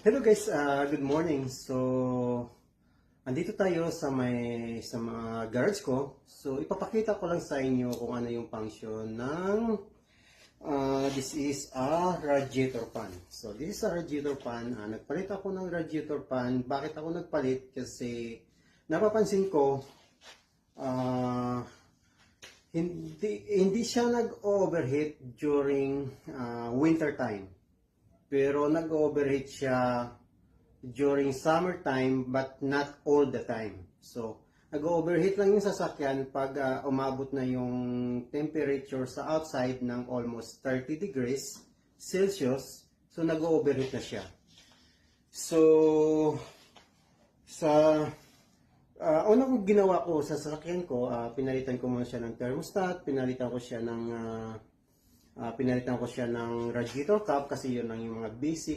Hello guys, good morning. So, andito tayo sa mga garage ko. So, ipapakita ko lang sa inyo kung ano yung function ng this is a radiator fan. So, this is a radiator fan. Nagpalit ako ng radiator fan. Bakit ako nagpalit? Kasi napapansin ko hindi siya nag-overheat during winter time. Pero nag-overheat siya during summertime but not all the time. So, nag-overheat lang yung sasakyan pag umabot na yung temperature sa outside ng almost 30 degrees Celsius. So, nag-overheat na siya. So, sa unang ginawa ko sa sasakyan ko, pinalitan ko muna siya ng thermostat, pinalitan ko siya ng radiator cap kasi yun lang yung mga basic